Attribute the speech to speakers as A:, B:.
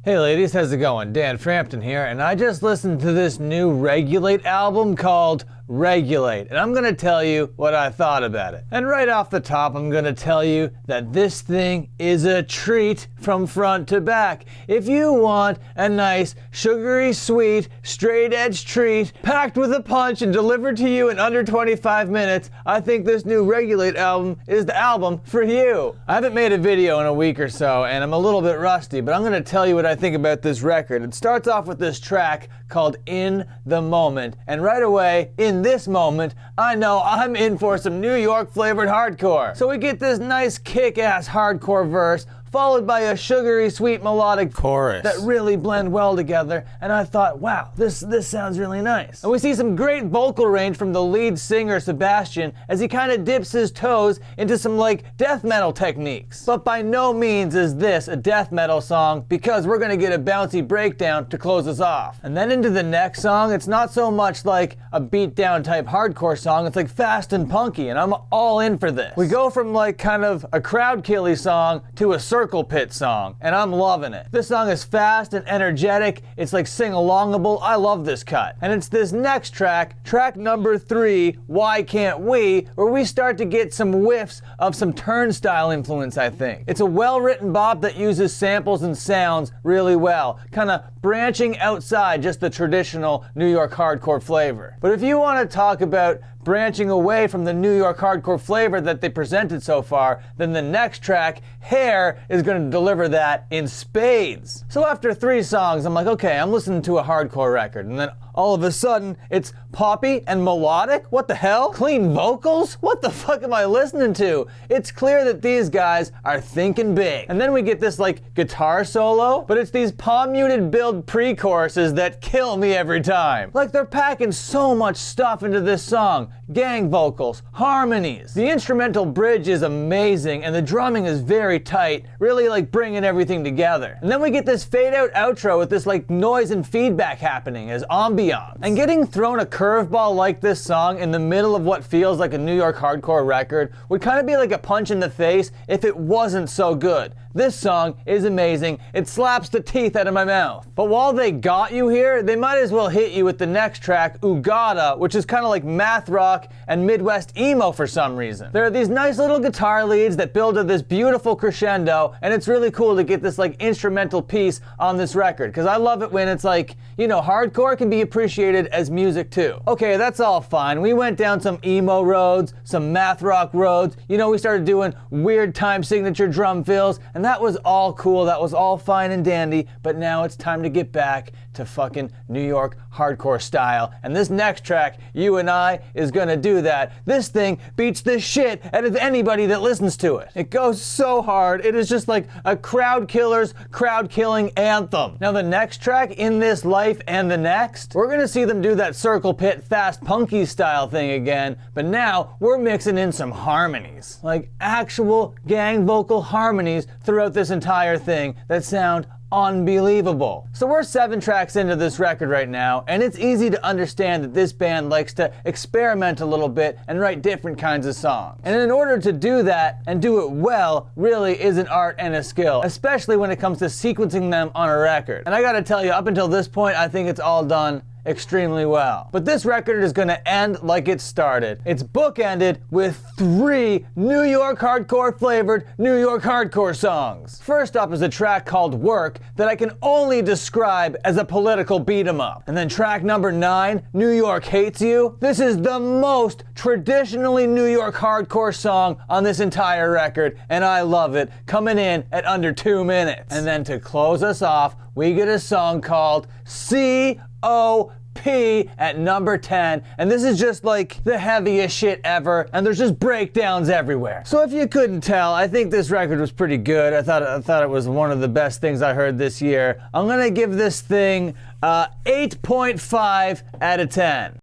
A: Hey ladies, how's it going? Dan Frampton here, and I just listened to this new Regulate album called Regulate, and I'm gonna tell you what I thought about it. And right off the top, I'm gonna tell you that this thing is a treat from front to back. If you want a nice, sugary sweet, straight edge treat, packed with a punch and delivered to you in under 25 minutes, I think this new Regulate album is the album for you. I haven't made a video in a week or so, and I'm a little bit rusty, but I'm gonna tell you what I think about this record. It starts off with this track called In the Moment, and right away, in this moment, I know I'm in for some New York flavored hardcore. So we get this nice kick-ass hardcore verse, followed by a sugary sweet melodic chorus that really blend well together, and I thought, wow, this sounds really nice. And we see some great vocal range from the lead singer Sebastian as he kind of dips his toes into some like death metal techniques. But by no means is this a death metal song, because we're gonna get a bouncy breakdown to close us off. And then into the next song, it's not so much like a beat down type hardcore song, it's like fast and punky, and I'm all in for this. We go from like kind of a crowd killy song to a circle pit song, and I'm loving it. This song is fast and energetic, it's like sing-alongable, I love this cut. And it's this next track, track number 3, Why Can't We, where we start to get some whiffs of some Turnstile influence, I think. It's a well-written bop that uses samples and sounds really well, kind of branching outside just the traditional New York hardcore flavor. But if you want to talk about branching away from the New York hardcore flavor that they presented so far, then the next track, Hair, is going to deliver that in spades. So after 3 songs, I'm like, okay, I'm listening to a hardcore record, and then all of a sudden, it's poppy and melodic? What the hell? Clean vocals? What the fuck am I listening to? It's clear that these guys are thinking big. And then we get this like guitar solo, but it's these palm muted build pre-choruses that kill me every time. Like they're packing so much stuff into this song. Gang vocals, harmonies. The instrumental bridge is amazing and the drumming is very tight, really like bringing everything together. And then we get this fade out outro with this like noise and feedback happening as ambiance. And getting thrown a curveball like this song in the middle of what feels like a New York hardcore record would kind of be like a punch in the face if it wasn't so good. This song is amazing. It slaps the teeth out of my mouth. But while they got you here, they might as well hit you with the next track, Ugata, which is kind of like math rock and Midwest emo for some reason. There are these nice little guitar leads that build to this beautiful crescendo, and it's really cool to get this like instrumental piece on this record, because I love it when it's like, you know, hardcore can be appreciated as music too. Okay, that's all fine. We went down some emo roads, some math rock roads, you know, we started doing weird time signature drum fills, and that was all cool, that was all fine and dandy, but now it's time to get back to fucking New York hardcore style. And this next track, You and I, is gonna do that. This thing beats the shit out of anybody that listens to it. It goes so hard, it is just like a crowd killer's crowd killing anthem. Now the next track, In This Life and the Next, we're gonna see them do that circle pit fast punky style thing again, but now we're mixing in some harmonies. Like actual gang vocal harmonies throughout this entire thing that sound unbelievable. So we're 7 tracks into this record right now, and it's easy to understand that this band likes to experiment a little bit and write different kinds of songs. And in order to do that and do it well really is an art and a skill, especially when it comes to sequencing them on a record. And I gotta tell you, up until this point, I think it's all done extremely well. But this record is gonna end like it started. It's bookended with 3 New York hardcore flavored New York hardcore songs. First up is a track called Work that I can only describe as a political beat 'em up. And then track number 9, New York Hates You. This is the most traditionally New York hardcore song on this entire record, and I love it, coming in at under 2 minutes. And then to close us off, we get a song called C.O.P. at number 10, and this is just like the heaviest shit ever, and there's just breakdowns everywhere. So if you couldn't tell, I think this record was pretty good. I thought it was one of the best things I heard this year. I'm gonna give this thing 8.5 out of 10.